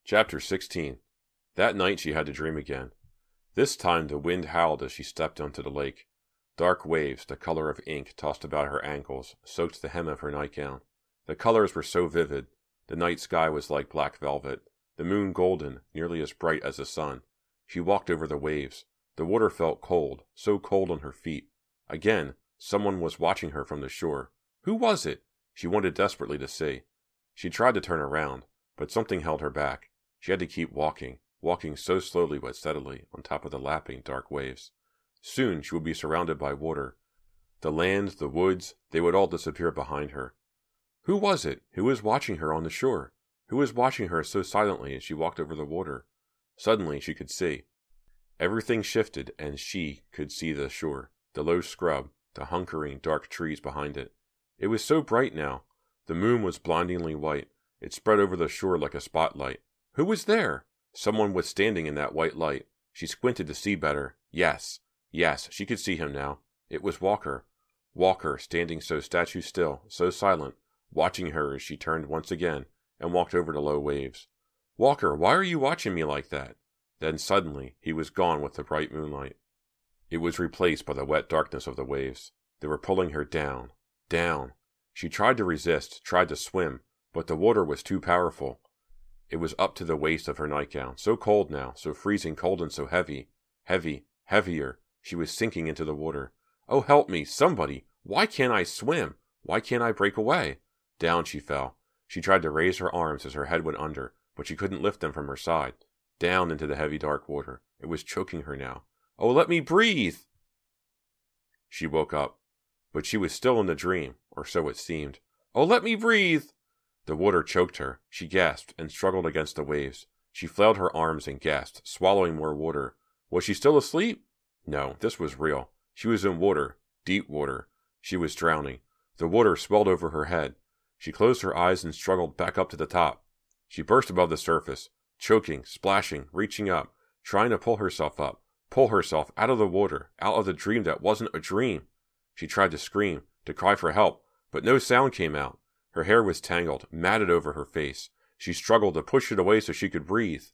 Chapter 16. That night she had to dream again. This time the wind howled as she stepped onto the lake. Dark waves, the color of ink, tossed about her ankles, soaked the hem of her nightgown. The colors were so vivid. The night sky was like black velvet, the moon golden, nearly as bright as the sun. She walked over the waves. The water felt cold, so cold on her feet. Again, someone was watching her from the shore. Who was it? She wanted desperately to see. She tried to turn around, but something held her back. She had to keep walking, walking so slowly but steadily on top of the lapping dark waves. Soon she would be surrounded by water. The land, the woods, they would all disappear behind her. Who was it? Who was watching her on the shore? Who was watching her so silently as she walked over the water? Suddenly she could see. Everything shifted, and she could see the shore, the low scrub, the hunkering dark trees behind it. It was so bright now. The moon was blindingly white. It spread over the shore like a spotlight. Who was there? Someone was standing in that white light. She squinted to see better. Yes, she could see him now. It was Walker. Walker, standing so statue still, so silent, watching her as she turned once again and walked over the low waves. Walker, why are you watching me like that? Then suddenly he was gone with the bright moonlight. It was replaced by the wet darkness of the waves. They were pulling her down, down. She tried to resist, tried to swim, but the water was too powerful. It was up to the waist of her nightgown, so cold now, so freezing cold and so heavy. Heavy, heavier. She was sinking into the water. Oh, help me, somebody! Why can't I swim? Why can't I break away? Down she fell. She tried to raise her arms as her head went under, but she couldn't lift them from her side. Down into the heavy dark water. It was choking her now. Oh, let me breathe! She woke up, but she was still in the dream, or so it seemed. Oh, let me breathe! The water choked her. She gasped and struggled against the waves. She flailed her arms and gasped, swallowing more water. Was she still asleep? No, this was real. She was in water, deep water. She was drowning. The water swelled over her head. She closed her eyes and struggled back up to the top. She burst above the surface, choking, splashing, reaching up, trying to pull herself up, pull herself out of the water, out of the dream that wasn't a dream. She tried to scream, to cry for help, but no sound came out. Her hair was tangled, matted over her face. She struggled to push it away so she could breathe.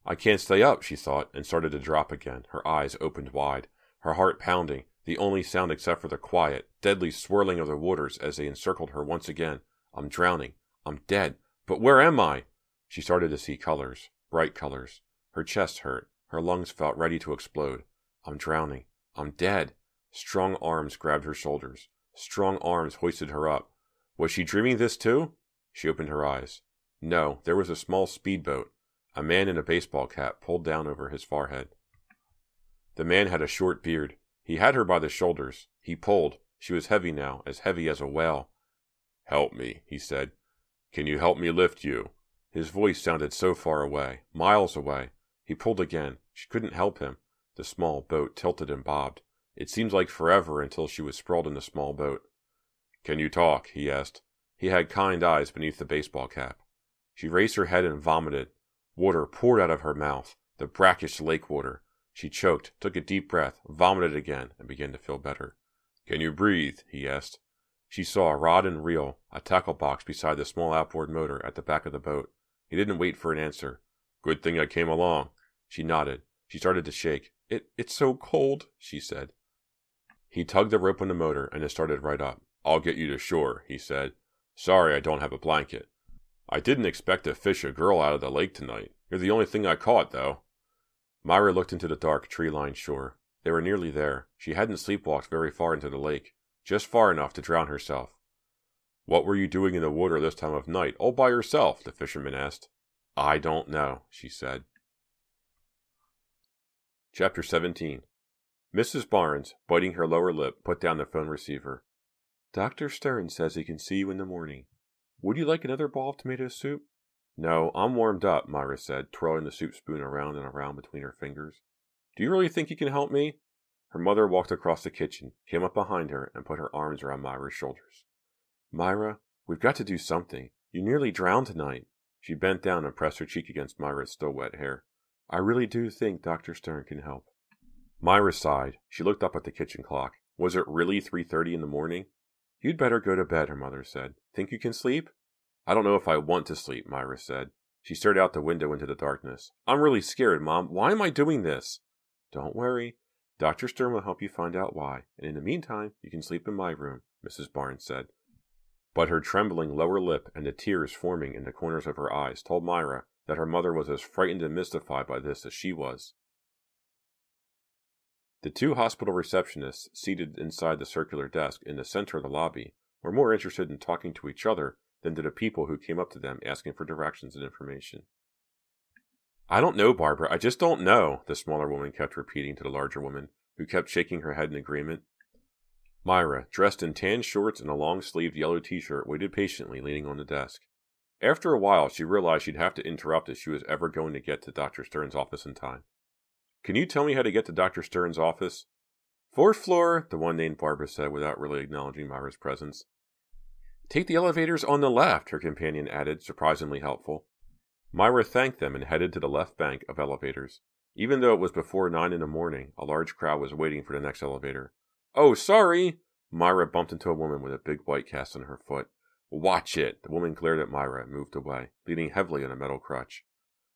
I can't stay up, she thought, and started to drop again, her eyes opened wide, her heart pounding, the only sound except for the quiet, deadly swirling of the waters as they encircled her once again. I'm drowning. I'm dead. But where am I? She started to see colors, bright colors. Her chest hurt. Her lungs felt ready to explode. I'm drowning. I'm dead. Strong arms grabbed her shoulders. Strong arms hoisted her up. Was she dreaming this too? She opened her eyes. No, there was a small speedboat. A man in a baseball cap pulled down over his forehead. The man had a short beard. He had her by the shoulders. He pulled. She was heavy now, as heavy as a whale. Help me, he said. Can you help me lift you? His voice sounded so far away, miles away. He pulled again. She couldn't help him. The small boat tilted and bobbed. It seemed like forever until she was sprawled in the small boat. Can you talk? He asked. He had kind eyes beneath the baseball cap. She raised her head and vomited. Water poured out of her mouth, the brackish lake water. She choked, took a deep breath, vomited again, and began to feel better. Can you breathe? He asked. She saw a rod and reel, a tackle box beside the small outboard motor at the back of the boat. He didn't wait for an answer. Good thing I came along. She nodded. She started to shake. It's so cold, she said. He tugged the rope on the motor, and it started right up. I'll get you to shore, he said. Sorry I don't have a blanket. I didn't expect to fish a girl out of the lake tonight. You're the only thing I caught, though. Myra looked into the dark, tree-lined shore. They were nearly there. She hadn't sleepwalked very far into the lake, just far enough to drown herself. What were you doing in the water this time of night, all by yourself? The fisherman asked. I don't know, she said. Chapter 17. Mrs. Barnes, biting her lower lip, put down the phone receiver. Dr. Stern says he can see you in the morning. Would you like another bowl of tomato soup? No, I'm warmed up, Myra said, twirling the soup spoon around and around between her fingers. Do you really think you can help me? Her mother walked across the kitchen, came up behind her, and put her arms around Myra's shoulders. Myra, we've got to do something. You nearly drowned tonight. She bent down and pressed her cheek against Myra's still wet hair. I really do think Dr. Stern can help. Myra sighed. She looked up at the kitchen clock. Was it really 3:30 in the morning? You'd better go to bed, her mother said. Think you can sleep? I don't know if I want to sleep, Myra said. She stared out the window into the darkness. I'm really scared, Mom. Why am I doing this? Don't worry. Dr. Stern will help you find out why, and in the meantime, you can sleep in my room, Mrs. Barnes said. But her trembling lower lip and the tears forming in the corners of her eyes told Myra that her mother was as frightened and mystified by this as she was. The two hospital receptionists seated inside the circular desk in the center of the lobby were more interested in talking to each other than to the people who came up to them asking for directions and information. I don't know, Barbara. I just don't know, the smaller woman kept repeating to the larger woman, who kept shaking her head in agreement. Myra, dressed in tan shorts and a long-sleeved yellow t-shirt, waited patiently, leaning on the desk. After a while, she realized she'd have to interrupt if she was ever going to get to Dr. Stern's office in time. Can you tell me how to get to Dr. Stern's office? 4th floor, the one named Barbara said without really acknowledging Myra's presence. Take the elevators on the left, her companion added, surprisingly helpful. Myra thanked them and headed to the left bank of elevators. Even though it was before 9 in the morning, a large crowd was waiting for the next elevator. Oh, sorry! Myra bumped into a woman with a big white cast on her foot. Watch it! The woman glared at Myra and moved away, leaning heavily on a metal crutch.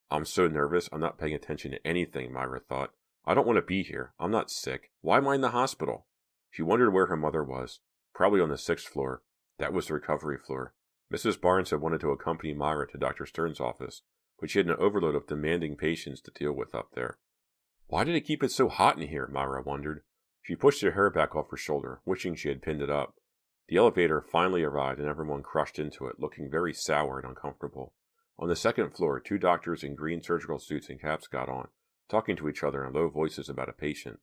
I'm so nervous, I'm not paying attention to anything, Myra thought. I don't want to be here. I'm not sick. Why am I in the hospital? She wondered where her mother was. Probably on the 6th floor. That was the recovery floor. Mrs. Barnes had wanted to accompany Myra to Dr. Stern's office, but she had an overload of demanding patients to deal with up there. Why did it keep it so hot in here? Myra wondered. She pushed her hair back off her shoulder, wishing she had pinned it up. The elevator finally arrived and everyone crushed into it, looking very sour and uncomfortable. On the 2nd floor, 2 doctors in green surgical suits and caps got on, talking to each other in low voices about a patient.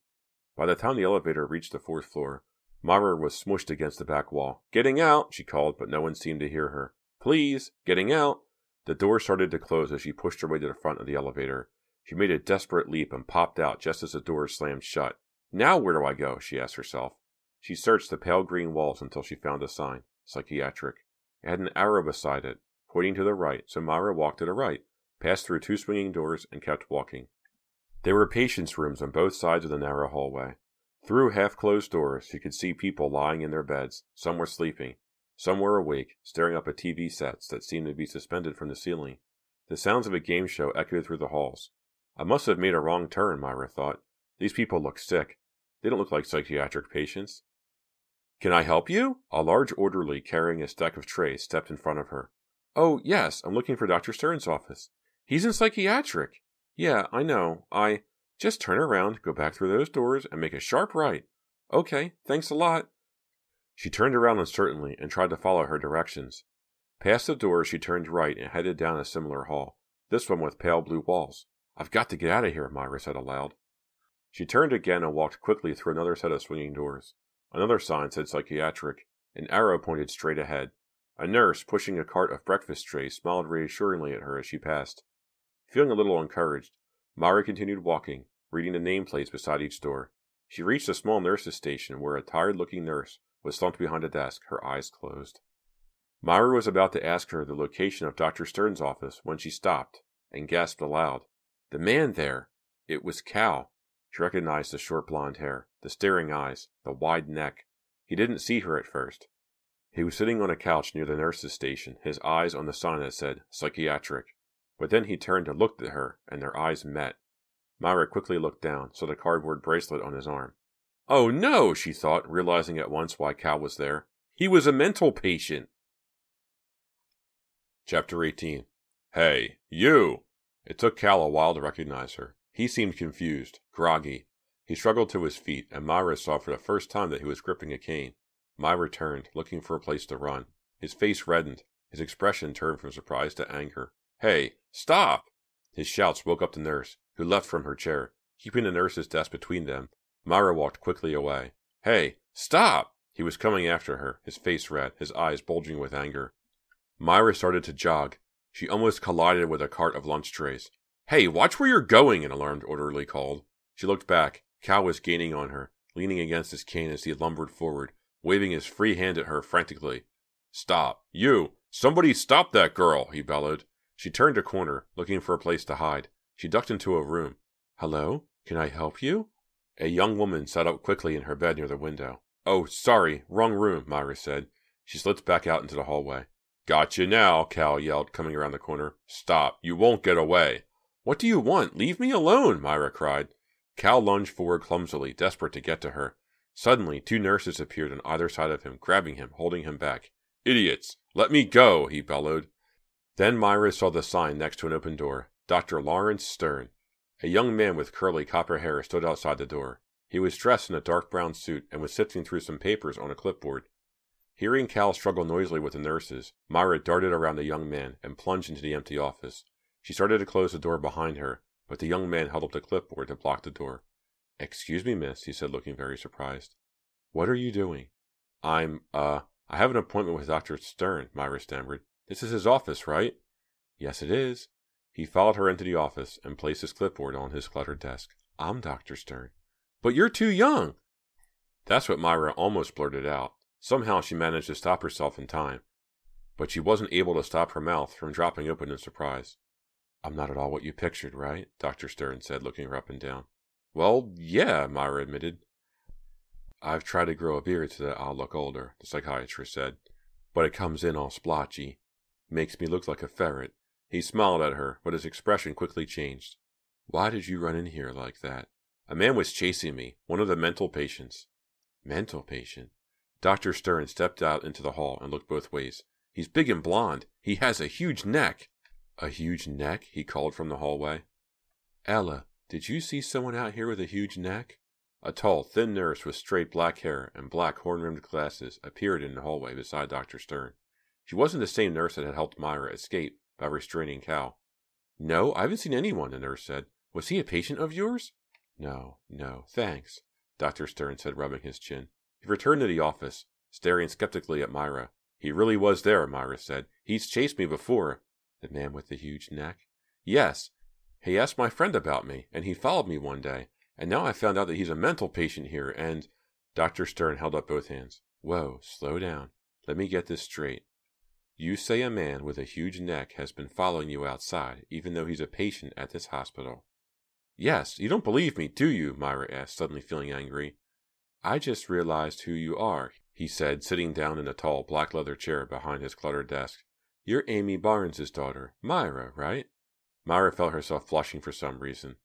By the time the elevator reached the 4th floor, Myra was smushed against the back wall. Getting out, she called, but no one seemed to hear her. Please, getting out. The door started to close as she pushed her way to the front of the elevator. She made a desperate leap and popped out just as the door slammed shut. Now where do I go? She asked herself. She searched the pale green walls until she found a sign, psychiatric. It had an arrow beside it, pointing to the right, so Myra walked to the right, passed through 2 swinging doors, and kept walking. There were patients' rooms on both sides of the narrow hallway. Through half-closed doors, she could see people lying in their beds. Some were sleeping. Some were awake, staring up at TV sets that seemed to be suspended from the ceiling. The sounds of a game show echoed through the halls. I must have made a wrong turn, Myra thought. These people look sick. They don't look like psychiatric patients. Can I help you? A large orderly carrying a stack of trays stepped in front of her. Oh, yes, I'm looking for Dr. Stern's office. He's in psychiatric. Yeah, I know. Just turn around, go back through those doors, and make a sharp right. Okay, thanks a lot. She turned around uncertainly and tried to follow her directions. Past the door, she turned right and headed down a similar hall, this one with pale blue walls. I've got to get out of here, Myra said aloud. She turned again and walked quickly through another set of swinging doors. Another sign said psychiatric. An arrow pointed straight ahead. A nurse, pushing a cart of breakfast trays, smiled reassuringly at her as she passed. Feeling a little encouraged, Myra continued walking, reading the nameplates beside each door. She reached a small nurse's station where a tired-looking nurse was slumped behind a desk, her eyes closed. Myra was about to ask her the location of Dr. Stern's office when she stopped and gasped aloud. The man there! It was Cal. She recognized the short blonde hair, the staring eyes, the wide neck. He didn't see her at first. He was sitting on a couch near the nurse's station, his eyes on the sign that said, psychiatric. But then he turned to look at her, and their eyes met. Myra quickly looked down, saw the cardboard bracelet on his arm. Oh no, she thought, realizing at once why Cal was there. He was a mental patient. Chapter 18. Hey, you! It took Cal a while to recognize her. He seemed confused, groggy. He struggled to his feet, and Myra saw for the first time that he was gripping a cane. Myra turned, looking for a place to run. His face reddened. His expression turned from surprise to anger. Hey, stop! His shouts woke up the nurse, who leapt from her chair. Keeping the nurse's desk between them, Myra walked quickly away. Hey, stop! He was coming after her, his face red, his eyes bulging with anger. Myra started to jog. She almost collided with a cart of lunch trays. Hey, watch where you're going, an alarmed orderly called. She looked back. Cal was gaining on her, leaning against his cane as he lumbered forward, waving his free hand at her frantically. Stop! You! Somebody stop that girl! He bellowed. She turned a corner, looking for a place to hide. She ducked into a room. Hello? Can I help you? A young woman sat up quickly in her bed near the window. Oh, sorry, wrong room, Myra said. She slipped back out into the hallway. Gotcha now, Cal yelled, coming around the corner. Stop, you won't get away. What do you want? Leave me alone, Myra cried. Cal lunged forward clumsily, desperate to get to her. Suddenly, 2 nurses appeared on either side of him, grabbing him, holding him back. Idiots! Let me go, he bellowed. Then Myra saw the sign next to an open door. Dr. Lawrence Stern. A young man with curly copper hair stood outside the door. He was dressed in a dark brown suit and was sifting through some papers on a clipboard. Hearing Cal struggle noisily with the nurses, Myra darted around the young man and plunged into the empty office. She started to close the door behind her, but the young man held up the clipboard to block the door. Excuse me, miss, he said, looking very surprised. What are you doing? I have an appointment with Dr. Stern, Myra stammered. This is his office, right? Yes, it is. He followed her into the office and placed his clipboard on his cluttered desk. I'm Dr. Stern. But you're too young. That's what Myra almost blurted out. Somehow she managed to stop herself in time, but she wasn't able to stop her mouth from dropping open in surprise. I'm not at all what you pictured, right? Dr. Stern said, looking her up and down. Well, yeah, Myra admitted. I've tried to grow a beard so that I'll look older, the psychiatrist said, but it comes in all splotchy. Makes me look like a ferret. He smiled at her, but his expression quickly changed. Why did you run in here like that? A man was chasing me, one of the mental patients. Mental patient? Dr. Stern stepped out into the hall and looked both ways. He's big and blond. He has a huge neck. A huge neck? He called from the hallway. Ella, did you see someone out here with a huge neck? A tall, thin nurse with straight black hair and black horn-rimmed glasses appeared in the hallway beside Dr. Stern. She wasn't the same nurse that had helped Myra escape by restraining Cal. No, I haven't seen anyone, the nurse said. Was he a patient of yours? No, thanks, Dr. Stern said, rubbing his chin. He returned to the office, staring skeptically at Myra. He really was there, Myra said. He's chased me before. The man with the huge neck? Yes. He asked my friend about me, and he followed me one day, and now I found out that he's a mental patient here, and... Dr. Stern held up both hands. Whoa, slow down. Let me get this straight. You say a man with a huge neck has been following you outside, even though he's a patient at this hospital. Yes, you don't believe me, do you? Myra asked, suddenly feeling angry. I just realized who you are, he said, sitting down in a tall black leather chair behind his cluttered desk. You're Amy Barnes's daughter, Myra, right? Myra felt herself flushing for some reason.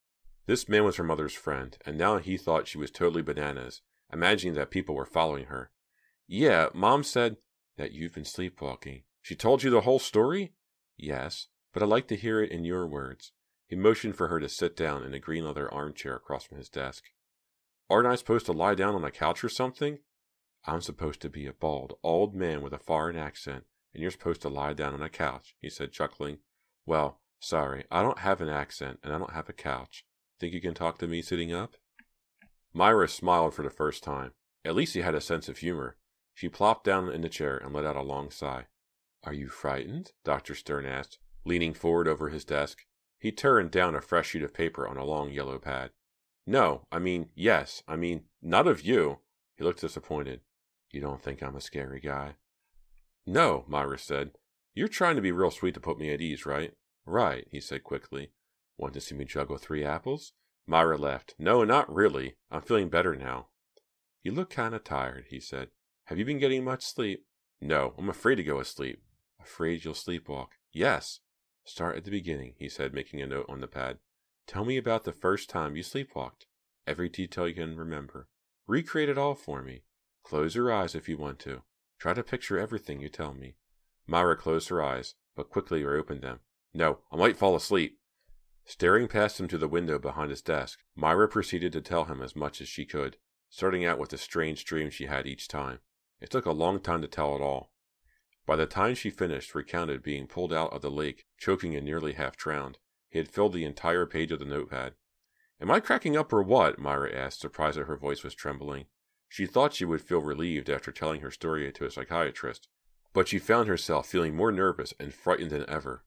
This man was her mother's friend, and now he thought she was totally bananas, imagining that people were following her. Yeah, Mom said that you've been sleepwalking. She told you the whole story? Yes, but I'd like to hear it in your words. He motioned for her to sit down in a green leather armchair across from his desk. Aren't I supposed to lie down on a couch or something? I'm supposed to be a bald, old man with a foreign accent, and you're supposed to lie down on a couch, he said, chuckling. Well, sorry, I don't have an accent, and I don't have a couch. Think you can talk to me sitting up? Myra smiled for the first time. At least he had a sense of humor. She plopped down in the chair and let out a long sigh. Are you frightened? Dr. Stern asked, leaning forward over his desk. He turned down a fresh sheet of paper on a long yellow pad. No, yes, not of you. He looked disappointed. You don't think I'm a scary guy? No, Myra said. You're trying to be real sweet to put me at ease, right? Right, he said quickly. Want to see me juggle 3 apples? Myra laughed. No, not really. I'm feeling better now. You look kind of tired, he said. Have you been getting much sleep? No, I'm afraid to go asleep. Afraid you'll sleepwalk? Yes. Start at the beginning, he said, making a note on the pad. Tell me about the first time you sleepwalked. Every detail you can remember. Recreate it all for me. Close your eyes if you want to. Try to picture everything you tell me. Myra closed her eyes, but quickly reopened them. No, I might fall asleep. Staring past him to the window behind his desk, Myra proceeded to tell him as much as she could, starting out with the strange dreams she had each time. It took a long time to tell it all. By the time she finished recounted being pulled out of the lake, choking and nearly half drowned, he had filled the entire page of the notepad. Am I cracking up or what? Myra asked, surprised that her voice was trembling. She thought she would feel relieved after telling her story to a psychiatrist, but she found herself feeling more nervous and frightened than ever.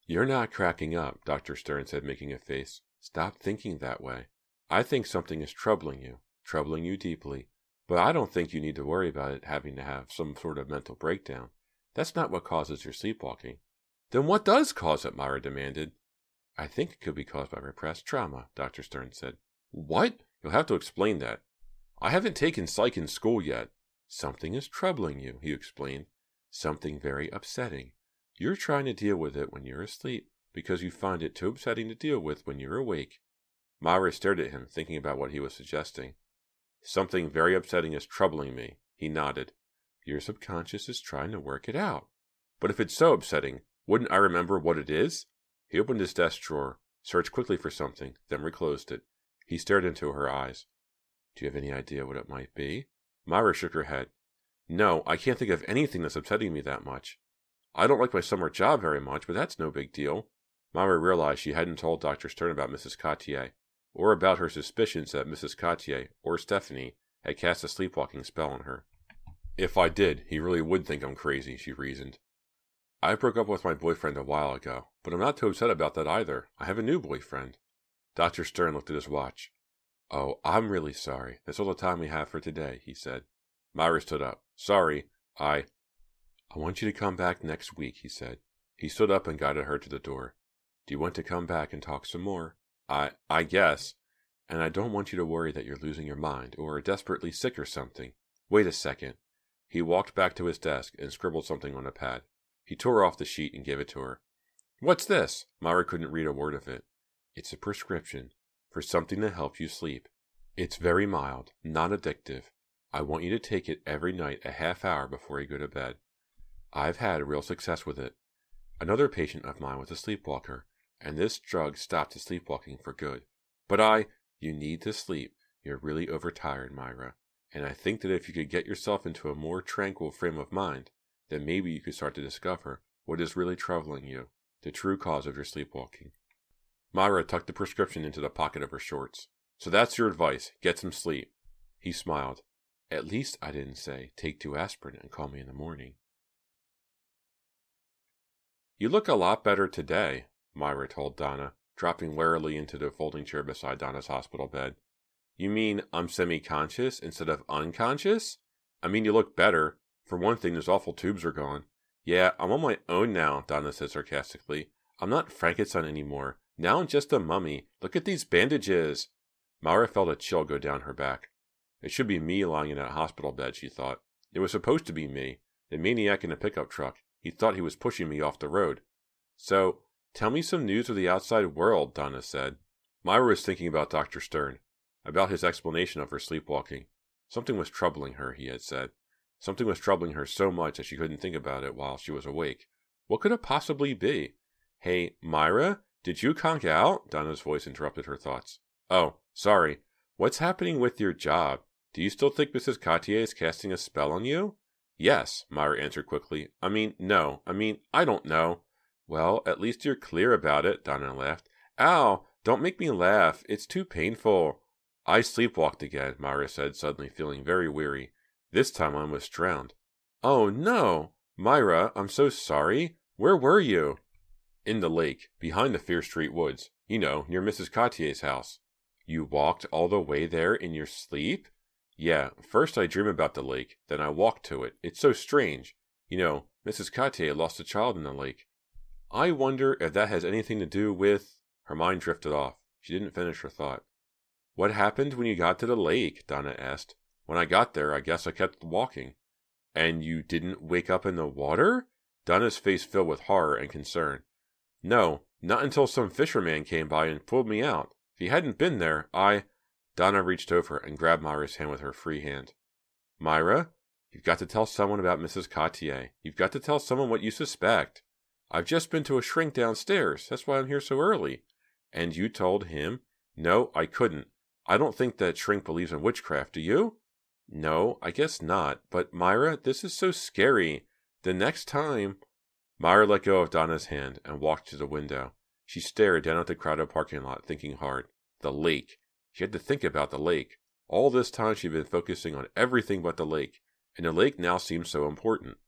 You're not cracking up, Dr. Stern said, making a face. Stop thinking that way. I think something is troubling you deeply, but I don't think you need to worry about it having to have some sort of mental breakdown. That's not what causes your sleepwalking. Then what does cause it? Myra demanded. I think it could be caused by repressed trauma, Dr. Stern said. What? You'll have to explain that. I haven't taken psych in school yet. Something is troubling you, he explained. Something very upsetting. You're trying to deal with it when you're asleep because you find it too upsetting to deal with when you're awake. Myra stared at him, thinking about what he was suggesting. Something very upsetting is troubling me, he nodded. Your subconscious is trying to work it out. But if it's so upsetting, wouldn't I remember what it is? He opened his desk drawer, searched quickly for something, then reclosed it. He stared into her eyes. Do you have any idea what it might be? Myra shook her head. No, I can't think of anything that's upsetting me that much. I don't like my summer job very much, but that's no big deal. Myra realized she hadn't told Dr. Stern about Mrs. Cotier, or about her suspicions that Mrs. Cotier, or Stephanie, had cast a sleepwalking spell on her. If I did, he really would think I'm crazy, she reasoned. I broke up with my boyfriend a while ago, but I'm not too upset about that either. I have a new boyfriend. Dr. Stern looked at his watch. Oh, I'm really sorry. That's all the time we have for today, he said. Myra stood up. Sorry, I want you to come back next week, he said. He stood up and guided her to the door. Do you want to come back and talk some more? I guess. And I don't want you to worry that you're losing your mind or are desperately sick or something. Wait a second. He walked back to his desk and scribbled something on a pad. He tore off the sheet and gave it to her. What's this? Myra couldn't read a word of it. It's a prescription for something to help you sleep. It's very mild, not addictive. I want you to take it every night a half hour before you go to bed. I've had real success with it. Another patient of mine was a sleepwalker, and this drug stopped his sleepwalking for good. But you need to sleep. You're really overtired, Myra, and I think that if you could get yourself into a more tranquil frame of mind, then maybe you could start to discover what is really troubling you, the true cause of your sleepwalking. Myra tucked the prescription into the pocket of her shorts. So that's your advice. Get some sleep. He smiled. At least I didn't say, take 2 aspirin and call me in the morning. You look a lot better today, Myra told Donna, dropping warily into the folding chair beside Donna's hospital bed. You mean I'm semi-conscious instead of unconscious? I mean you look better. For one thing, those awful tubes are gone. Yeah, I'm on my own now, Donna said sarcastically. I'm not Frankenstein anymore. Now I'm just a mummy. Look at these bandages. Myra felt a chill go down her back. It should be me lying in that hospital bed, she thought. It was supposed to be me, the maniac in the pickup truck. He thought he was pushing me off the road. So, tell me some news of the outside world, Donna said. Myra was thinking about Dr. Stern, about his explanation of her sleepwalking. Something was troubling her, he had said. Something was troubling her so much that she couldn't think about it while she was awake. What could it possibly be? Hey, Myra, did you conk out? Donna's voice interrupted her thoughts. Oh, sorry. What's happening with your job? Do you still think Mrs. Cotier is casting a spell on you? Yes, Myra answered quickly. No. I don't know. Well, at least you're clear about it, Donna laughed. Ow, don't make me laugh. It's too painful. I sleepwalked again, Myra said, suddenly feeling very weary. This time I almost drowned. Oh, no. Myra, I'm so sorry. Where were you? In the lake, behind the Fear Street woods. You know, near Mrs. Cotier's house. You walked all the way there in your sleep? Yeah, first I dream about the lake, then I walk to it. It's so strange. You know, Mrs. Cotier lost a child in the lake. I wonder if that has anything to do with... Her mind drifted off. She didn't finish her thought. What happened when you got to the lake? Donna asked. When I got there, I guess I kept walking. And you didn't wake up in the water? Donna's face filled with horror and concern. No, not until some fisherman came by and pulled me out. If he hadn't been there, Donna reached over and grabbed Myra's hand with her free hand. Myra, you've got to tell someone about Mrs. Cotier. You've got to tell someone what you suspect. I've just been to a shrink downstairs. That's why I'm here so early. And you told him? No, I couldn't. I don't think that shrink believes in witchcraft, do you? No, I guess not. But Myra, this is so scary. The next time... Myra let go of Donna's hand and walked to the window. She stared down at the crowded parking lot, thinking hard. The lake. She had to think about the lake. All this time she'd been focusing on everything but the lake, and the lake now seemed so important.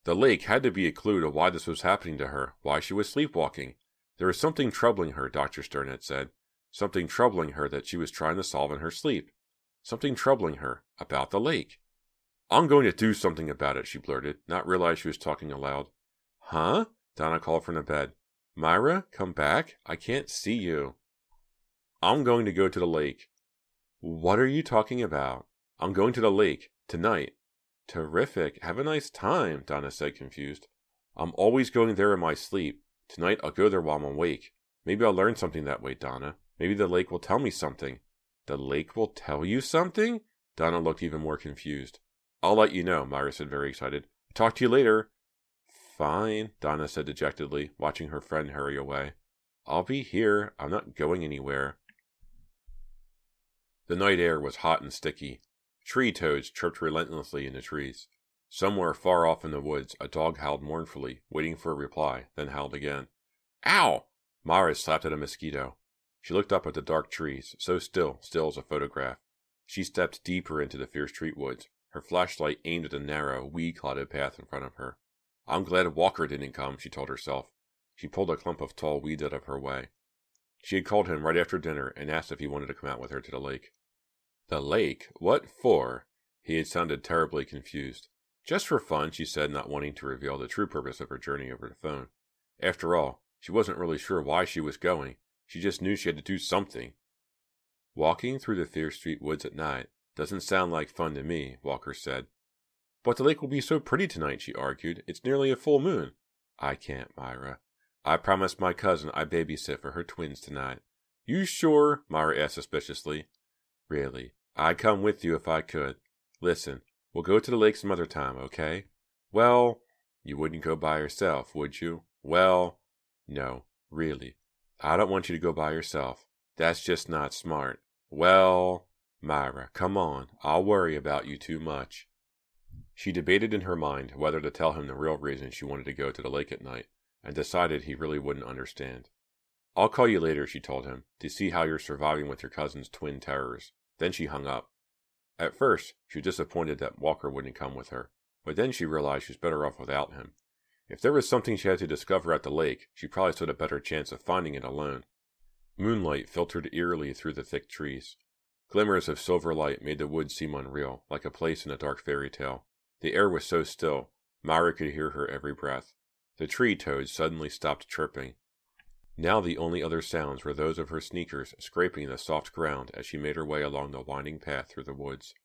The lake had to be a clue to why this was happening to her, why she was sleepwalking. There was something troubling her, Dr. Stern had said. Something troubling her that she was trying to solve in her sleep. Something troubling her about the lake. I'm going to do something about it, she blurted, not realizing she was talking aloud. Huh? Donna called from the bed. Myra, come back. I can't see you. I'm going to go to the lake. What are you talking about? I'm going to the lake. Tonight. Terrific. Have a nice time, Donna said, confused. I'm always going there in my sleep. Tonight I'll go there while I'm awake. Maybe I'll learn something that way, Donna. Maybe the lake will tell me something. The lake will tell you something? Donna looked even more confused. I'll let you know, Myra said, very excited. Talk to you later. Fine, Donna said dejectedly, watching her friend hurry away. I'll be here. I'm not going anywhere. The night air was hot and sticky. Tree toads chirped relentlessly in the trees. Somewhere far off in the woods, a dog howled mournfully, waiting for a reply, then howled again. Ow! Myra slapped at a mosquito. She looked up at the dark trees, so still as a photograph. She stepped deeper into the fierce tree woods, her flashlight aimed at the narrow, weed-clouded path in front of her. I'm glad Walker didn't come, she told herself. She pulled a clump of tall weeds out of her way. She had called him right after dinner and asked if he wanted to come out with her to the lake. The lake? What for? He had sounded terribly confused. Just for fun, she said, not wanting to reveal the true purpose of her journey over the phone. After all, she wasn't really sure why she was going. She just knew she had to do something. Walking through the fierce street woods at night doesn't sound like fun to me, Walker said. But the lake will be so pretty tonight, she argued. It's nearly a full moon. I can't, Myra. I promised my cousin I'd babysit for her twins tonight. You sure? Myra asked suspiciously. Really, I'd come with you if I could. Listen, we'll go to the lake some other time, okay? Well, you wouldn't go by yourself, would you? Well, no, really. I don't want you to go by yourself. That's just not smart. Well, Myra, come on. I'll worry about you too much. She debated in her mind whether to tell him the real reason she wanted to go to the lake at night, and decided he really wouldn't understand. I'll call you later, she told him, to see how you're surviving with your cousin's twin terrors. Then she hung up. At first, she was disappointed that Walker wouldn't come with her, but then she realized she was better off without him. If there was something she had to discover at the lake, she probably stood a better chance of finding it alone. Moonlight filtered eerily through the thick trees. Glimmers of silver light made the woods seem unreal, like a place in a dark fairy tale. The air was so still, Myra could hear her every breath. The tree toads suddenly stopped chirping. Now the only other sounds were those of her sneakers scraping the soft ground as she made her way along the winding path through the woods.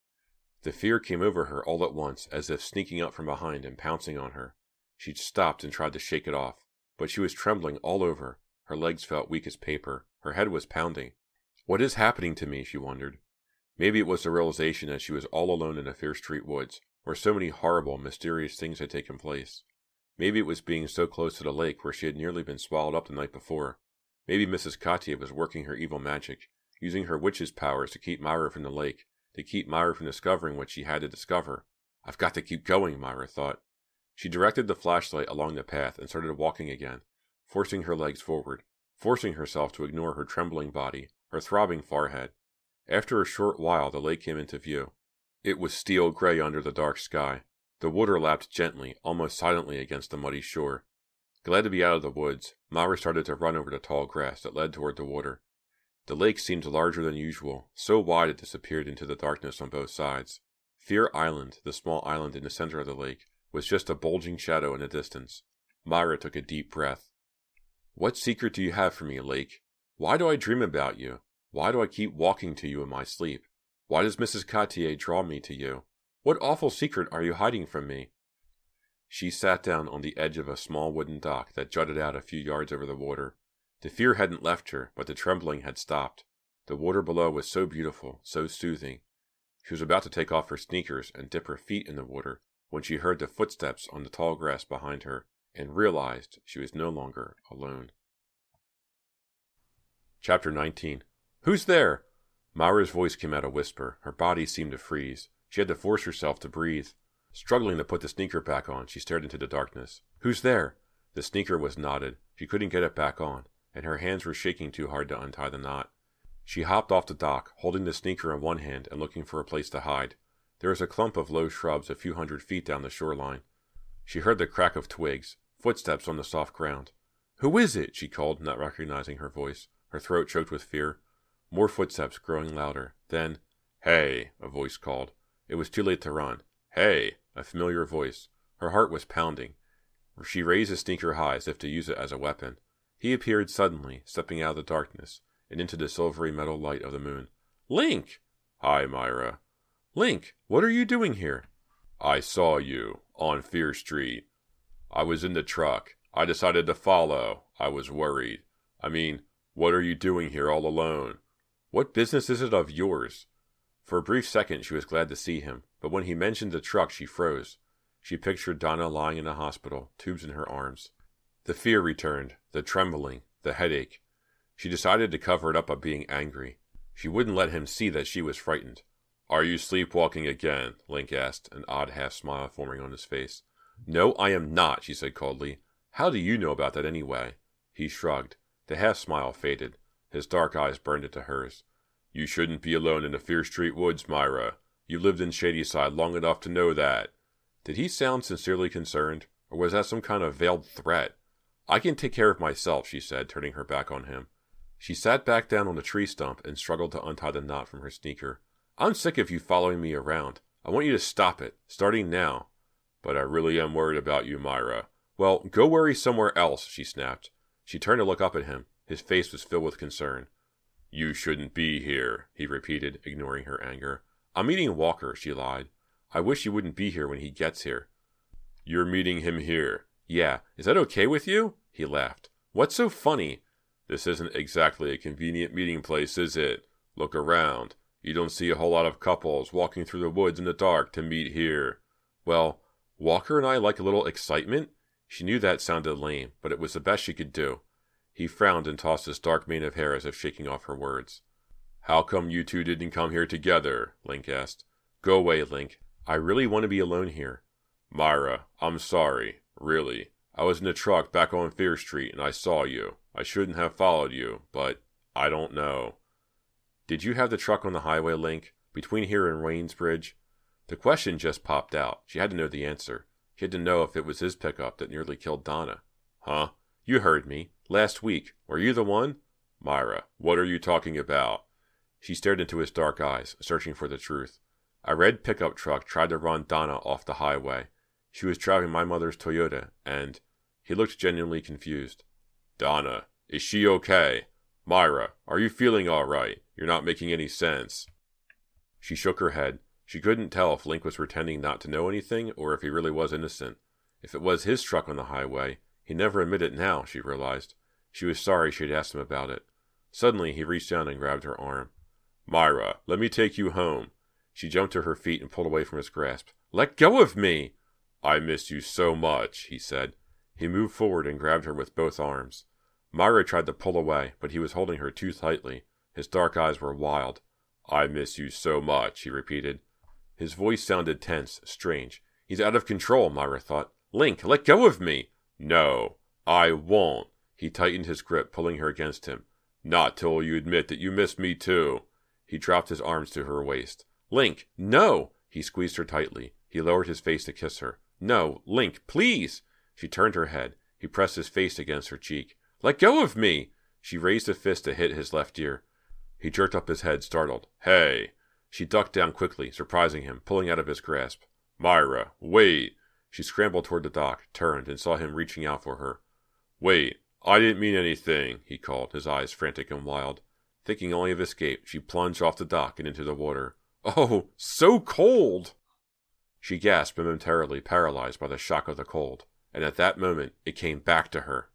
The fear came over her all at once, as if sneaking up from behind and pouncing on her. She stopped and tried to shake it off, but she was trembling all over. Her legs felt weak as paper. Her head was pounding. What is happening to me, she wondered. Maybe it was the realization that she was all alone in the fierce street woods, where so many horrible, mysterious things had taken place. Maybe it was being so close to the lake where she had nearly been swallowed up the night before. Maybe Mrs. Cotier was working her evil magic, using her witch's powers to keep Myra from the lake, to keep Myra from discovering what she had to discover. I've got to keep going, Myra thought. She directed the flashlight along the path and started walking again, forcing her legs forward, forcing herself to ignore her trembling body, her throbbing forehead. After a short while, the lake came into view. It was steel gray under the dark sky. The water lapped gently, almost silently against the muddy shore. Glad to be out of the woods, Myra started to run over the tall grass that led toward the water. The lake seemed larger than usual, so wide it disappeared into the darkness on both sides. Fear Island, the small island in the center of the lake, was just a bulging shadow in the distance. Myra took a deep breath. What secret do you have for me, lake? Why do I dream about you? Why do I keep walking to you in my sleep? Why does Mrs. Cotier draw me to you? What awful secret are you hiding from me? She sat down on the edge of a small wooden dock that jutted out a few yards over the water. The fear hadn't left her, but the trembling had stopped. The water below was so beautiful, so soothing. She was about to take off her sneakers and dip her feet in the water when she heard the footsteps on the tall grass behind her and realized she was no longer alone. Chapter 19. Who's there? Myra's voice came at a whisper. Her body seemed to freeze. She had to force herself to breathe. Struggling to put the sneaker back on, she stared into the darkness. Who's there? The sneaker was knotted. She couldn't get it back on, and her hands were shaking too hard to untie the knot. She hopped off the dock, holding the sneaker in one hand and looking for a place to hide. There was a clump of low shrubs a few hundred feet down the shoreline. She heard the crack of twigs, footsteps on the soft ground. Who is it? She called, not recognizing her voice, her throat choked with fear. More footsteps, growing louder. Then, "Hey," a voice called. It was too late to run. "Hey," a familiar voice. Her heart was pounding. She raised the sneaker high as if to use it as a weapon. He appeared suddenly, stepping out of the darkness and into the silvery metal light of the moon. "Link!" "Hi, Myra." "Link, what are you doing here?" I saw you, on Fear Street. I was in the truck. I decided to follow. I was worried. I mean, what are you doing here all alone? What business is it of yours? For a brief second she was glad to see him, but when he mentioned the truck she froze. She pictured Donna lying in a hospital, tubes in her arms. The fear returned, the trembling, the headache. She decided to cover it up by being angry. She wouldn't let him see that she was frightened. Are you sleepwalking again? Link asked, an odd half-smile forming on his face. No, I am not, she said coldly. How do you know about that anyway? He shrugged. The half-smile faded. His dark eyes burned into hers. You shouldn't be alone in the Fear Street woods, Myra. You lived in Shadyside long enough to know that. Did he sound sincerely concerned, or was that some kind of veiled threat? I can take care of myself, she said, turning her back on him. She sat back down on the tree stump and struggled to untie the knot from her sneaker. I'm sick of you following me around. I want you to stop it, starting now. But I really am worried about you, Myra. Well, go worry somewhere else, she snapped. She turned to look up at him. His face was filled with concern. You shouldn't be here, he repeated, ignoring her anger. I'm meeting Walker, she lied. I wish you wouldn't be here when he gets here. You're meeting him here. Yeah, is that okay with you? He laughed. What's so funny? This isn't exactly a convenient meeting place, is it? Look around. You don't see a whole lot of couples walking through the woods in the dark to meet here. Well, Walker and I like a little excitement? She knew that sounded lame, but it was the best she could do. He frowned and tossed his dark mane of hair as if shaking off her words. How come you two didn't come here together? Link asked. Go away, Link. I really want to be alone here. Myra, I'm sorry. Really. I was in the truck back on Fear Street and I saw you. I shouldn't have followed you, but I don't know. Did you have the truck on the highway, Link? Between here and Waynesbridge? The question just popped out. She had to know the answer. She had to know if it was his pickup that nearly killed Donna. Huh? You heard me. Last week. Were you the one? Myra, what are you talking about? She stared into his dark eyes, searching for the truth. A red pickup truck tried to run Donna off the highway. She was driving my mother's Toyota, and... He looked genuinely confused. Donna, is she okay? Myra, are you feeling all right? You're not making any sense. She shook her head. She couldn't tell if Link was pretending not to know anything or if he really was innocent. If it was his truck on the highway, he'd never admit it now, she realized. She was sorry she'd asked him about it. Suddenly, he reached down and grabbed her arm. Myra, let me take you home. She jumped to her feet and pulled away from his grasp. Let go of me! I miss you so much, he said. He moved forward and grabbed her with both arms. Myra tried to pull away, but he was holding her too tightly. His dark eyes were wild. I miss you so much, he repeated. His voice sounded tense, strange. He's out of control, Myra thought. Link, let go of me! No, I won't. He tightened his grip, pulling her against him. Not till you admit that you miss me too. He dropped his arms to her waist. Link, no! He squeezed her tightly. He lowered his face to kiss her. No, Link, please! She turned her head. He pressed his face against her cheek. Let go of me! She raised a fist to hit his left ear. He jerked up his head, startled. Hey! She ducked down quickly, surprising him, pulling out of his grasp. Myra, wait! She scrambled toward the dock, turned, and saw him reaching out for her. Wait, I didn't mean anything, he called, his eyes frantic and wild. Thinking only of escape, she plunged off the dock and into the water. Oh, so cold! She gasped momentarily, paralyzed by the shock of the cold, and at that moment it came back to her.